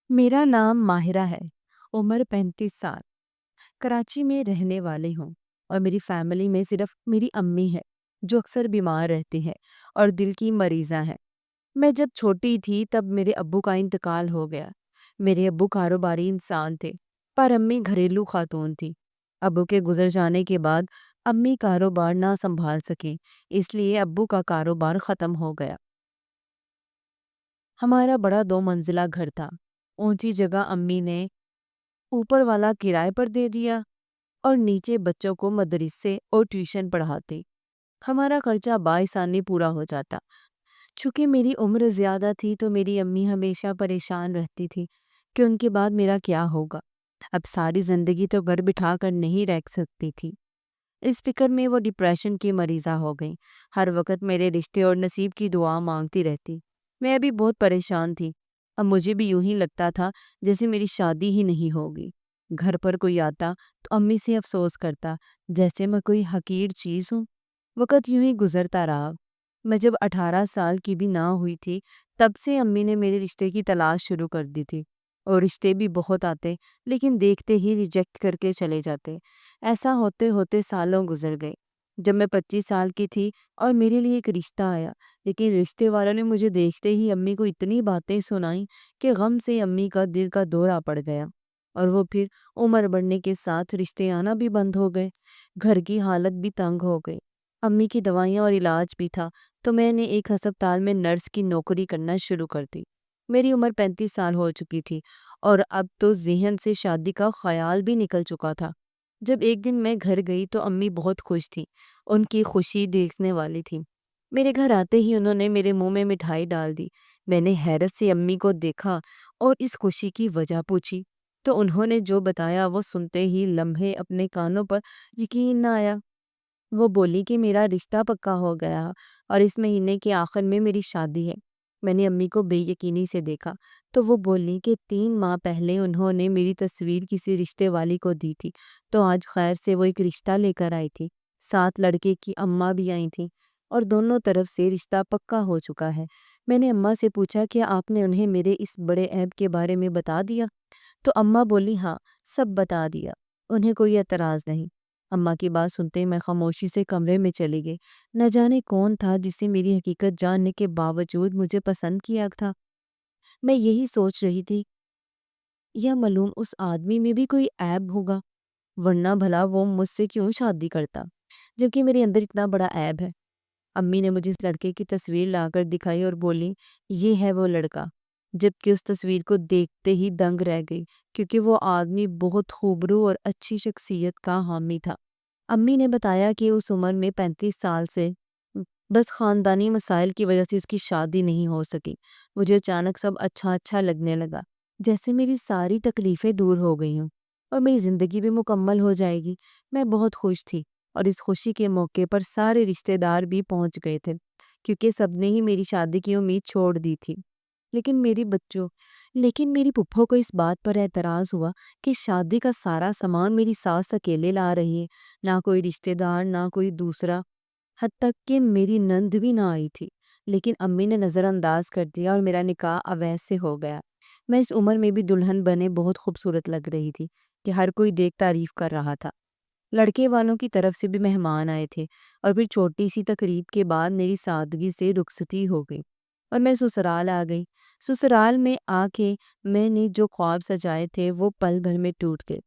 میرا نام ماہرہ ہے۔ عمر 35 سال۔ کراچی میں رہنے والے ہوں اور میری فیملی میں صرف میری امی ہے جو اکثر بیمار رہتی ہے اور دل کی مریضہ ہے۔ میں جب چھوٹی تھی تب میرے ابو کا انتقال ہو گیا۔ میرے ابو کاروباری انسان تھے پر امی گھریلو خاتون تھی۔ ابو کے گزر جانے کے بعد امی کاروبار نہ سنبھال سکیں، اس لیے ابو کا کاروبار ختم ہو گیا۔ ہمارا بڑا 2 منزلہ گھر تھا۔ اونچی جگہ امی نے اوپر والا کرائے پر دے دیا اور نیچے بچوں کو مدرسے اور ٹیوشن پڑھاتے۔ ہمارا خرچہ بآسانی پورا ہو جاتا۔ چونکہ میری عمر زیادہ تھی تو میری امی ہمیشہ پریشان رہتی تھی کہ ان کے بعد میرا کیا ہوگا۔ اب ساری زندگی تو گھر بٹھا کر نہیں رہ سکتی تھی۔ اس فکر میں وہ ڈپریشن کی مریضہ ہو گئی۔ ہر وقت میرے رشتے اور نصیب کی دعا مانگتی رہتی۔ میں ابھی بہت پریشان تھی۔ اب مجھے بھی یوں ہی لگتا تھا جیسے میری شادی ہی نہیں ہوگی۔ گھر پر کوئی آتا تو امی سے افسوس کرتا جیسے میں کوئی حقیر چیز ہوں۔ وقت یوں ہی گزرتا رہا۔ میں جب 18 سال کی بھی نہ ہوئی تھی تب سے امی نے میرے رشتے کی تلاش شروع کر دی تھی، اور رشتے بھی بہت آتے لیکن دیکھتے ہی ریجیکٹ کر کے چلے جاتے۔ ایسا ہوتے ہوتے سالوں گزر گئے۔ جب میں 25 سال کی تھی اور میرے لیے ایک رشتہ آیا، لیکن رشتے والوں نے مجھے دیکھتے ہی امی کو اتنی باتیں سنائیں کہ غم سے امی کا دل کا دورہ پڑ گیا، اور وہ پھر عمر بڑھنے کے ساتھ رشتے آنا بھی بند ہو گئے۔ گھر کی حالت بھی تنگ ہو گئی۔ امی کی دوائیاں اور علاج بھی تھا تو میں نے ایک ہسپتال میں نرس کی نوکری کرنا شروع کر دی۔ میری عمر 35 سال ہو چکی تھی اور اب تو ذہن سے شادی کا خیال بھی نکل چکا تھا۔ جب ایک دن میں گھر گئی تو امی بہت خوش تھی۔ ان کی خوشی دیکھنے والی تھی۔ میرے گھر آتے ہی انہوں نے میرے منہ میں مٹھائی ڈال دی۔ میں نے حیرت سے امی کو دیکھا اور اس خوشی کی وجہ پوچھی تو انہوں نے جو بتایا وہ سنتے ہی لمحے اپنے کانوں پر یقین نہ آیا۔ وہ بولی کہ میرا رشتہ پکا ہو گیا اور اس مہینے کے آخر میں میری شادی ہے۔ میں نے امی کو بے یقینی سے دیکھا تو وہ بولی کہ 3 ماہ پہلے انہوں نے میری تصویر کسی رشتے والی کو دی تھی تو آج خیر سے وہ ایک رشتہ لے کر آئی تھی۔ ساتھ لڑکے کی اماں بھی آئی تھیں اور دونوں طرف سے رشتہ پکا ہو چکا ہے۔ میں نے اماں سے پوچھا کہ آپ نے انہیں میرے اس بڑے عیب کے بارے میں بتا دیا؟ تو اماں بولی ہاں، سب بتا دیا، انہیں کوئی اعتراض نہیں۔ اماں کی بات سنتے میں خاموشی سے کمرے میں چلی گئی۔ نہ جانے کون تھا جسے میری حقیقت جاننے کے باوجود مجھے پسند کیا تھا۔ میں یہی سوچ رہی تھی، یا معلوم اس آدمی میں بھی کوئی عیب ہوگا، ورنہ بھلا وہ مجھ سے کیوں شادی کرتا جبکہ میرے اندر اتنا بڑا عیب ہے۔ امی نے مجھے اس لڑکے کی تصویر لا کر دکھائی اور بولی یہ ہے وہ لڑکا، جبکہ اس تصویر کو دیکھتے ہی دنگ رہ گئی کیونکہ وہ آدمی بہت خوبرو اور اچھی شخصیت کا حامی تھا۔ امی نے بتایا کہ اس عمر میں 35 سال سے بس خاندانی مسائل کی وجہ سے اس کی شادی نہیں ہو سکی۔ مجھے اچانک سب اچھا اچھا لگنے لگا، جیسے میری ساری تکلیفیں دور ہو گئی ہوں اور میری زندگی بھی مکمل ہو جائے گی۔ میں بہت خوش تھی اور اس خوشی کے موقع پر سارے رشتہ دار بھی پہنچ گئے تھے کیونکہ سب نے ہی میری شادی کی امید چھوڑ دی تھی۔ لیکن میری پھپھو کو اس بات پر اعتراض ہوا کہ شادی کا سارا سامان میری ساس اکیلے لا رہی ہے، نہ کوئی رشتہ دار نہ کوئی دوسرا، حتیٰ کہ میری نند بھی نہ آئی تھی۔ لیکن امی نے نظر انداز کر دیا اور میرا نکاح اویس سے ہو گیا۔ میں اس عمر میں بھی دلہن بنے بہت خوبصورت لگ رہی تھی کہ ہر کوئی دیکھ تعریف کر رہا تھا۔ لڑکے والوں کی طرف سے بھی مہمان آئے تھے اور پھر چھوٹی سی تقریب کے بعد میری سادگی سے رخصتی ہو گئی اور میں سسرال آ گئی۔ سسرال میں آ کے میں نے جو خواب سجائے تھے وہ پل بھر میں ٹوٹ گئے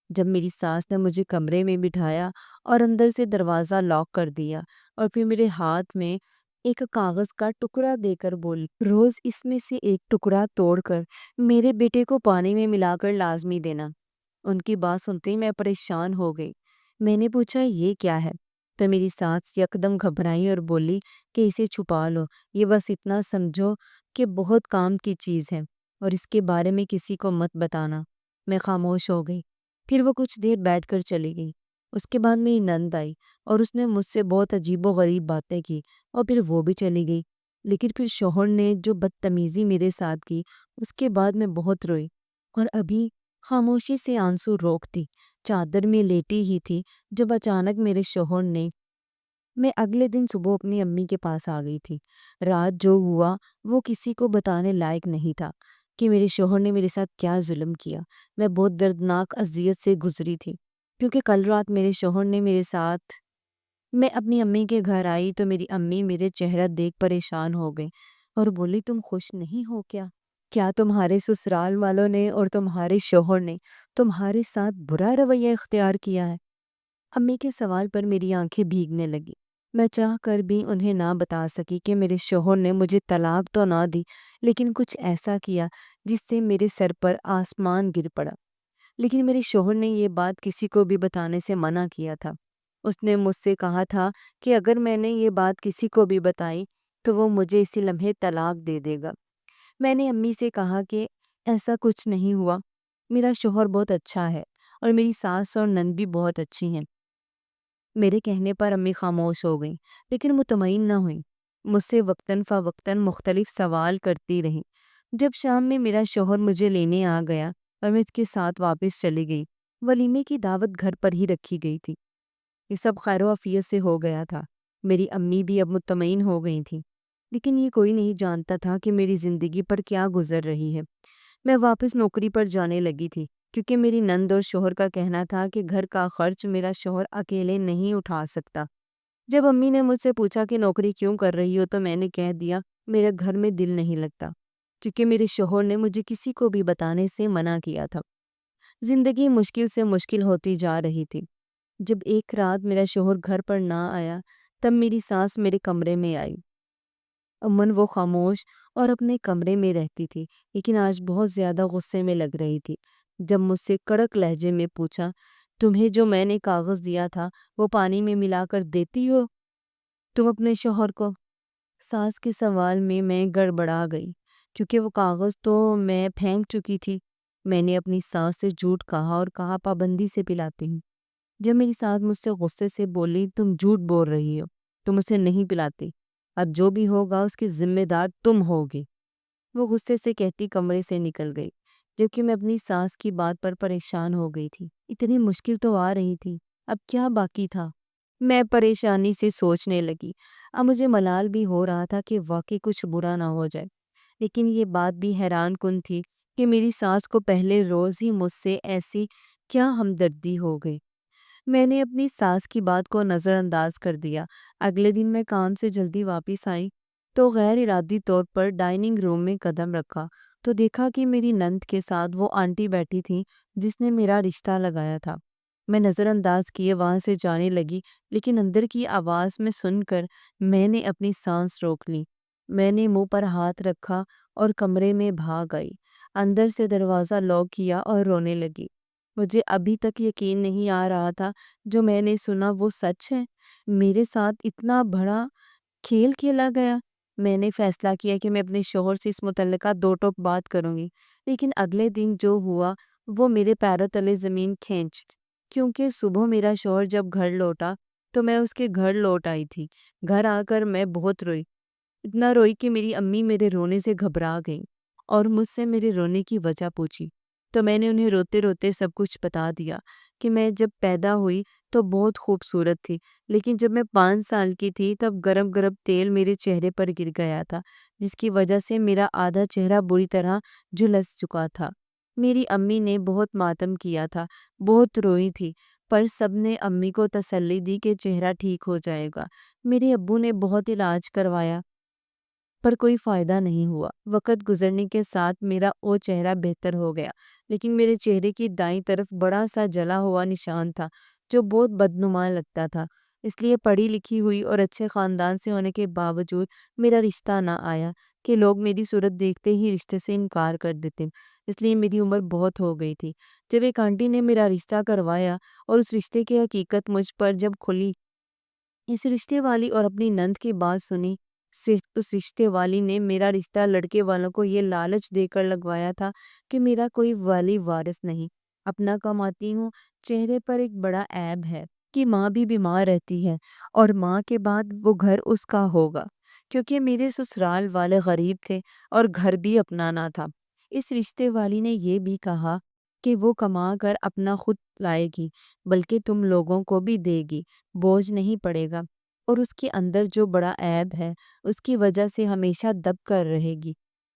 جب میری ساس نے مجھے کمرے میں بٹھایا اور اندر سے دروازہ لاک کر دیا اور پھر میرے ہاتھ میں ایک کاغذ کا ٹکڑا دے کر بولی روز اس میں سے ایک ٹکڑا توڑ کر میرے بیٹے کو پانی میں ملا کر لازمی دینا۔ ان کی بات سنتے ہی میں پریشان ہو گئی۔ میں نے پوچھا یہ کیا ہے تو میری ساس یکدم گھبرائی اور بولی کہ اسے چھپا لو، یہ بس اتنا سمجھو کہ بہت کام کی چیز ہے اور اس کے بارے میں کسی کو مت بتانا۔ میں خاموش ہو گئی۔ پھر وہ کچھ دیر بیٹھ کر چلی گئی۔ اس کے بعد میری نند آئی اور اس نے مجھ سے بہت عجیب و غریب باتیں کی اور پھر وہ بھی چلی گئی۔ لیکن پھر شوہر نے جو بدتمیزی میرے ساتھ کی اس کے بعد میں بہت روئی اور ابھی خاموشی سے آنسو روکتی چادر میں لیٹی ہی تھی جب اچانک میرے شوہر نے میں اگلے دن صبح اپنی امی کے پاس آ گئی تھی۔ رات جو ہوا وہ کسی کو بتانے لائق نہیں تھا۔ کہ میرے شوہر نے میرے ساتھ کیا ظلم کیا۔ میں بہت دردناک اذیت سے گزری تھی، کیونکہ کل رات میرے شوہر نے میرے ساتھ میں اپنی امی کے گھر آئی تو میری امی میرے چہرہ دیکھ پریشان ہو گئی اور بولی تم خوش نہیں ہو کیا؟ کیا تمہارے سسرال والوں نے اور تمہارے شوہر نے تمہارے ساتھ برا رویہ اختیار کیا ہے؟ امی کے سوال پر میری آنکھیں بھیگنے لگی۔ میں چاہ کر بھی انہیں نہ بتا سکی کہ میرے شوہر نے مجھے طلاق تو نہ دی، لیکن کچھ ایسا کیا جس سے میرے سر پر آسمان گر پڑا۔ لیکن میرے شوہر نے یہ بات کسی کو بھی بتانے سے منع کیا تھا۔ اس نے مجھ سے کہا تھا کہ اگر میں نے یہ بات کسی کو بھی بتائی تو وہ مجھے اسی لمحے طلاق دے دے گا۔ میں نے امی سے کہا کہ ایسا کچھ نہیں ہوا، میرا شوہر بہت اچھا ہے اور میری ساس اور نند بھی بہت اچھی ہیں۔ میرے کہنے پر امی خاموش ہو گئیں، لیکن مطمئن نہ ہوئیں۔ مجھ سے وقتاً فوقتاً مختلف سوال کرتی رہیں۔ جب شام میں میرا شوہر مجھے لینے آ گیا اور میں اس کے ساتھ واپس چلی گئی، ولیمے کی دعوت گھر پر ہی رکھی گئی تھی۔ یہ سب خیر و عافیت سے ہو گیا تھا۔ میری امی بھی اب مطمئن ہو گئی تھیں، لیکن یہ کوئی نہیں جانتا تھا کہ میری زندگی پر کیا گزر رہی ہے۔ میں واپس نوکری پر جانے لگی تھی، کیونکہ میری نند اور شوہر کا کہنا تھا کہ گھر کا خرچ میرا شوہر اکیلے نہیں اٹھا سکتا۔ جب امی نے مجھ سے پوچھا کہ نوکری کیوں کر رہی ہو تو میں نے کہہ دیا میرے گھر میں دل نہیں لگتا، کیونکہ میرے شوہر نے مجھے کسی کو بھی بتانے سے منع کیا تھا۔ زندگی مشکل سے مشکل ہوتی جا رہی تھی۔ جب ایک رات میرا شوہر گھر پر نہ آیا تب میری ساس میرے کمرے میں آئی۔ عموماً وہ خاموش اور اپنے کمرے میں رہتی تھی، لیکن آج بہت زیادہ غصے میں لگ رہی تھی۔ جب مجھ سے کڑک لہجے میں پوچھا، تمہیں جو میں نے کاغذ دیا تھا وہ پانی میں ملا کر دیتی ہو تم اپنے شوہر کو؟ ساس کے سوال میں گڑبڑا گئی، کیونکہ وہ کاغذ تو میں پھینک چکی تھی۔ میں نے اپنی ساس سے جھوٹ کہا اور کہا پابندی سے پلاتی ہوں۔ جب میری ساس مجھ سے غصے سے بولی تم جھوٹ بول رہی ہو، تم اسے نہیں پلاتی، اب جو بھی ہوگا اس کی ذمہ دار تم ہوگی۔ وہ غصے سے کہتی کمرے سے نکل گئی، جبکہ میں اپنی ساس کی بات پر پریشان ہو گئی تھی۔ اتنی مشکل تو آ رہی تھی، اب کیا باقی تھا؟ میں پریشانی سے سوچنے لگی۔ اب مجھے ملال بھی ہو رہا تھا کہ واقعی کچھ برا نہ ہو جائے، لیکن یہ بات بھی حیران کن تھی کہ میری ساس کو پہلے روز ہی مجھ سے ایسی کیا ہمدردی ہو گئی۔ میں نے اپنی ساس کی بات کو نظر انداز کر دیا۔ اگلے دن میں کام سے جلدی واپس آئی تو غیر ارادی طور پر ڈائننگ روم میں قدم رکھا تو دیکھا کہ میری نند کے ساتھ وہ آنٹی بیٹھی تھی جس نے میرا رشتہ لگایا تھا۔ میں نظر انداز کیے وہاں سے جانے لگی، لیکن اندر کی آواز میں سن کر میں نے اپنی سانس روک لی۔ میں نے منہ پر ہاتھ رکھا اور کمرے میں بھاگ آئی۔ اندر سے دروازہ لاک کیا اور رونے لگی۔ مجھے ابھی تک یقین نہیں آ رہا تھا جو میں نے سنا وہ سچ ہے۔ میرے ساتھ اتنا بڑا کھیل کھیلا گیا۔ میں نے فیصلہ کیا کہ میں اپنے شوہر سے اس متعلقہ دو ٹوک بات کروں گی، لیکن اگلے دن جو ہوا وہ میرے پیروں تلے زمین کھینچ، کیونکہ صبح میرا شوہر جب گھر لوٹا تو میں اس کے گھر لوٹ آئی تھی۔ گھر آ کر میں بہت روئی، اتنا روئی کہ میری امی میرے رونے سے گھبرا گئیں اور مجھ سے میرے رونے کی وجہ پوچھی تو میں نے انہیں روتے روتے سب کچھ بتا دیا کہ میں جب پیدا ہوئی تو بہت خوبصورت تھی، لیکن جب میں 5 سال کی تھی تب گرم گرم تیل میرے چہرے پر گر گیا تھا، جس کی وجہ سے میرا آدھا چہرہ بری طرح جھلس چکا تھا۔ میری امی نے بہت ماتم کیا تھا، بہت روئی تھی، پر سب نے امی کو تسلی دی کہ چہرہ ٹھیک ہو جائے گا۔ میرے ابو نے بہت علاج کروایا پر کوئی فائدہ نہیں ہوا۔ وقت گزرنے کے ساتھ میرا وہ چہرہ بہتر ہو گیا، لیکن میرے چہرے کی دائیں طرف بڑا سا جلا ہوا نشان تھا جو بہت بدنما لگتا تھا۔ اس لیے پڑھی لکھی ہوئی اور اچھے خاندان سے ہونے کے باوجود میرا رشتہ نہ آیا کہ لوگ میری صورت دیکھتے ہی رشتے سے انکار کر دیتے، اس لیے میری عمر بہت ہو گئی تھی۔ جب ایک آنٹی نے میرا رشتہ کروایا اور اس رشتے کی حقیقت مجھ پر جب کھلی، اس رشتے والی اور اپنی نند کی بات سنی، اس رشتے والی نے میرا رشتہ لڑکے والوں کو یہ لالچ دے کر لگوایا تھا کہ میرا کوئی والی وارث نہیں، اپنا کماتی ہوں۔ چہرے پر ایک بڑا عیب ہے کہ ماں بھی بیمار رہتی ہے اور ماں کے بعد وہ گھر اس کا ہوگا، کیونکہ میرے سسرال والے غریب تھے اور گھر بھی اپنا نہ تھا۔ اس رشتے والی نے یہ بھی کہا کہ وہ کما کر اپنا خود لائے گی، بلکہ تم لوگوں کو بھی دے گی، بوجھ نہیں پڑے گا، اور اس کے اندر جو بڑا عیب ہے اس کی وجہ سے ہمیشہ دب کر رہے گی۔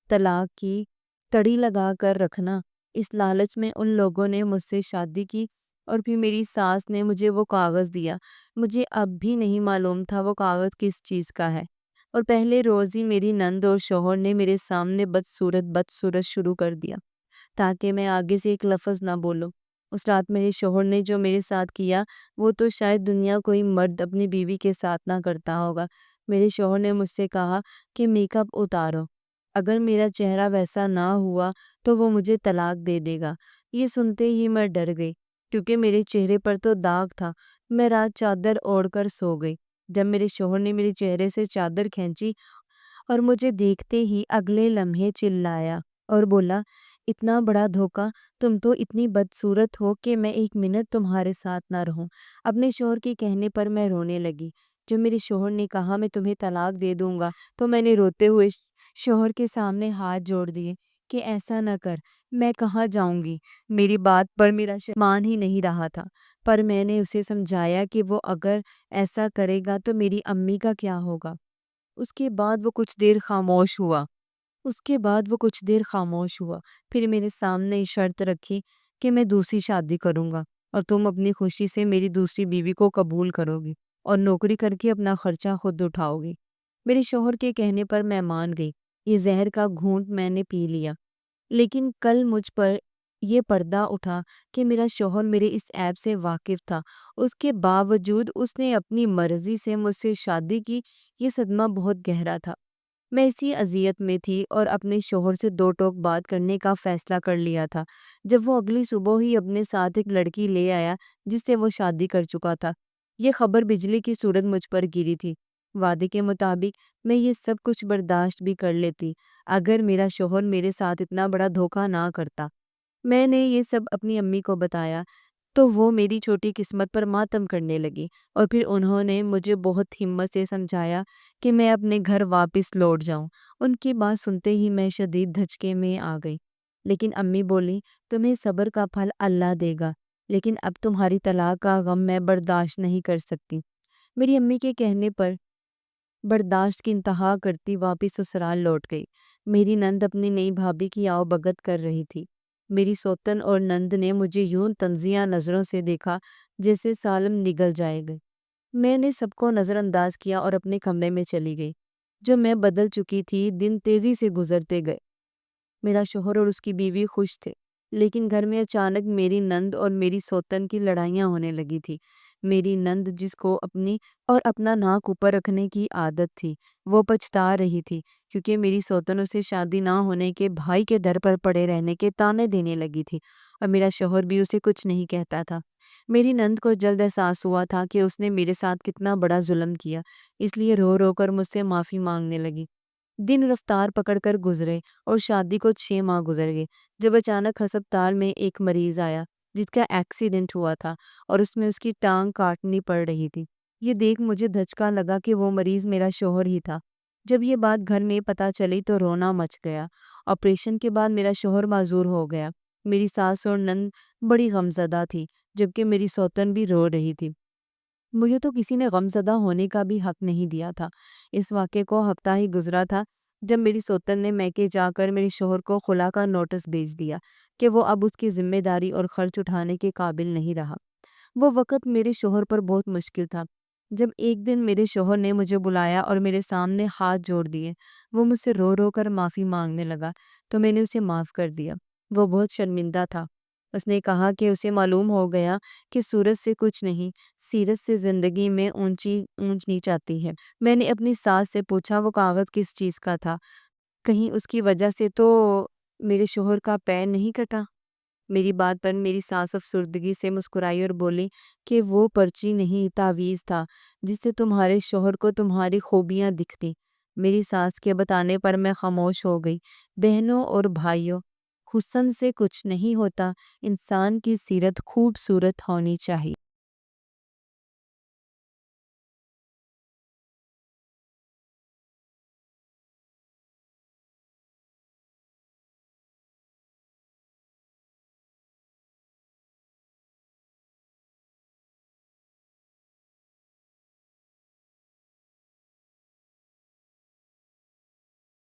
طلاق کی تڑی لگا کر رکھنا۔ اس لالچ میں ان لوگوں نے مجھ سے شادی کی اور پھر میری ساس نے مجھے وہ کاغذ دیا۔ مجھے اب بھی نہیں معلوم تھا وہ کاغذ کس چیز کا ہے، اور پہلے روز ہی میری نند اور شوہر نے میرے سامنے بدصورت شروع کر دیا تاکہ میں آگے سے ایک لفظ نہ بولوں۔ اس رات میرے شوہر نے جو میرے ساتھ کیا وہ تو شاید دنیا کوئی مرد اپنی بیوی کے ساتھ نہ کرتا ہوگا۔ میرے شوہر نے مجھ سے کہا کہ میک اپ اتارو، اگر میرا چہرہ ویسا نہ ہوا تو وہ مجھے طلاق دے دے گا۔ یہ سنتے ہی میں ڈر گئی کیونکہ میرے چہرے پر تو داغ تھا۔ میں رات چادر اوڑھ کر سو گئی۔ جب میرے شوہر نے میرے چہرے سے چادر کھینچی اور مجھے دیکھتے ہی اگلے لمحے چلایا اور بولا، اتنا بڑا دھوکہ، تم تو اتنی بدصورت ہو کہ میں ایک منٹ تمہارے ساتھ نہ رہوں۔ اپنے شوہر کے کہنے پر میں رونے لگی۔ جب میرے شوہر نے کہا میں تمہیں طلاق دے دوں گا تو میں نے روتے ہوئے شوہر کے سامنے ہاتھ جوڑ دیے کہ ایسا نہ کر، میں کہاں جاؤں گی۔ میری بات پر میرا شوہر مان ہی نہیں رہا تھا، پر میں نے اسے سمجھایا کہ وہ اگر ایسا کرے گا تو میری امی کا کیا ہوگا۔ اس کے بعد وہ کچھ دیر خاموش ہوا۔ پھر میرے سامنے شرط رکھی کہ میں دوسری شادی کروں گا اور تم اپنی خوشی سے میری دوسری بیوی کو قبول کرو گی اور نوکری کر کے اپنا خرچہ خود اٹھاؤ گی۔ میرے شوہر کے کہنے پر میں مان گئی۔ یہ زہر کا گھونٹ میں نے پی لیا، لیکن کل مجھ پر یہ پردہ اٹھا کہ میرا شوہر میرے اس عیب سے واقف تھا۔ اس کے باوجود اس نے اپنی مرضی سے مجھ سے شادی کی۔ یہ صدمہ بہت گہرا تھا۔ میں اسی اذیت میں تھی اور اپنے شوہر سے دو ٹوک بات کرنے کا فیصلہ کر لیا تھا جب وہ اگلی صبح ہی اپنے ساتھ ایک لڑکی لے آیا جس سے وہ شادی کر چکا تھا۔ یہ خبر بجلی کی صورت مجھ پر گری تھی۔ وعدے کے مطابق میں یہ سب کچھ برداشت بھی کر لیتی اگر میرا شوہر میرے ساتھ اتنا بڑا دھوکہ نہ کرتا۔ میں نے یہ سب اپنی امی کو بتایا تو وہ میری چھوٹی قسمت پر ماتم کرنے لگی، اور پھر انہوں نے مجھے بہت ہمت سے سمجھایا کہ میں اپنے گھر واپس لوٹ جاؤں۔ ان کی بات سنتے ہی میں شدید دھچکے میں آ گئی، لیکن امی بولی، تمہیں صبر کا پھل اللہ دے گا، لیکن اب تمہاری طلاق کا غم میں برداشت نہیں کر سکتی۔ میری امی کے کہنے پر برداشت کی انتہا کرتی واپس سسرال لوٹ گئی۔ میری نند اپنی نئی بھابھی کی آؤ بھگت کر رہی تھی۔ میری سوتن اور نند نے مجھے یوں تنزیہ نظروں سے دیکھا جیسے سالم نگل جائے گا۔ میں نے سب کو نظر انداز کیا اور اپنے کمرے میں چلی گئی۔ جو میں بدل چکی تھی، دن تیزی سے گزرتے گئے۔ میرا شوہر اور اس کی بیوی خوش تھے، لیکن گھر میں اچانک میری نند اور میری سوتن کی لڑائیاں ہونے لگی تھی۔ میری نند، جس کو اپنی اور اپنا ناک اوپر رکھنے کی عادت تھی، وہ پچھتا رہی تھی کیونکہ میری سوتن اسے شادی نہ ہونے کے بھائی کے در پر پڑے رہنے کے طعنے دینے لگی تھی، اور میرا شوہر بھی اسے کچھ نہیں کہتا تھا۔ میری نند کو جلد احساس ہوا تھا کہ اس نے میرے ساتھ کتنا بڑا ظلم کیا، اس لیے رو رو کر مجھ سے معافی مانگنے لگی۔ دن رفتار پکڑ کر گزرے اور شادی کو 6 ماہ گزر گئے جب اچانک ہسپتال میں ایک مریض آیا جس کا ایکسیڈنٹ ہوا تھا اور اس میں اس کی ٹانگ کاٹنی پڑ رہی تھی۔ یہ دیکھ مجھے دھچکا لگا کہ وہ مریض میرا شوہر ہی تھا۔ جب یہ بات گھر میں پتہ چلی تو رونا مچ گیا۔ آپریشن کے بعد میرا شوہر معذور ہو گیا۔ میری ساس اور نند بڑی غمزدہ تھی، جبکہ میری سوتن بھی رو رہی تھی۔ مجھے تو کسی نے غمزدہ ہونے کا بھی حق نہیں دیا تھا۔ اس واقعے کو ہفتہ ہی گزرا تھا جب میری سوتن نے میکے جا کر میرے شوہر کو خلا کا نوٹس بھیج دیا کہ وہ اب اس کی ذمہ داری اور خرچ اٹھانے کے قابل نہیں رہا۔ وہ وقت میرے شوہر پر بہت مشکل تھا۔ جب ایک دن میرے شوہر نے مجھے بلایا اور میرے سامنے ہاتھ جوڑ دیے، وہ مجھ سے رو رو کر معافی مانگنے لگا تو میں نے اسے معاف کر دیا۔ وہ بہت شرمندہ تھا۔ اس نے کہا کہ اسے معلوم ہو گیا کہ صورت سے کچھ نہیں، سیرت سے زندگی میں اونچ نیچ آتی ہے۔ میں نے اپنی ساس سے پوچھا وہ کاغذ کس چیز کا تھا، کہیں اس کی وجہ سے تو میرے شوہر کا پیر نہیں کٹا؟ میری بات پر میری ساس افسردگی سے مسکرائی اور بولی کہ وہ پرچی نہیں، تعویذ تھا جس سے تمہارے شوہر کو تمہاری خوبیاں دکھتی۔ میری ساس کے بتانے پر میں خاموش ہو گئی۔ بہنوں اور بھائیوں، حسن سے کچھ نہیں ہوتا، انسان کی سیرت خوبصورت ہونی چاہیے۔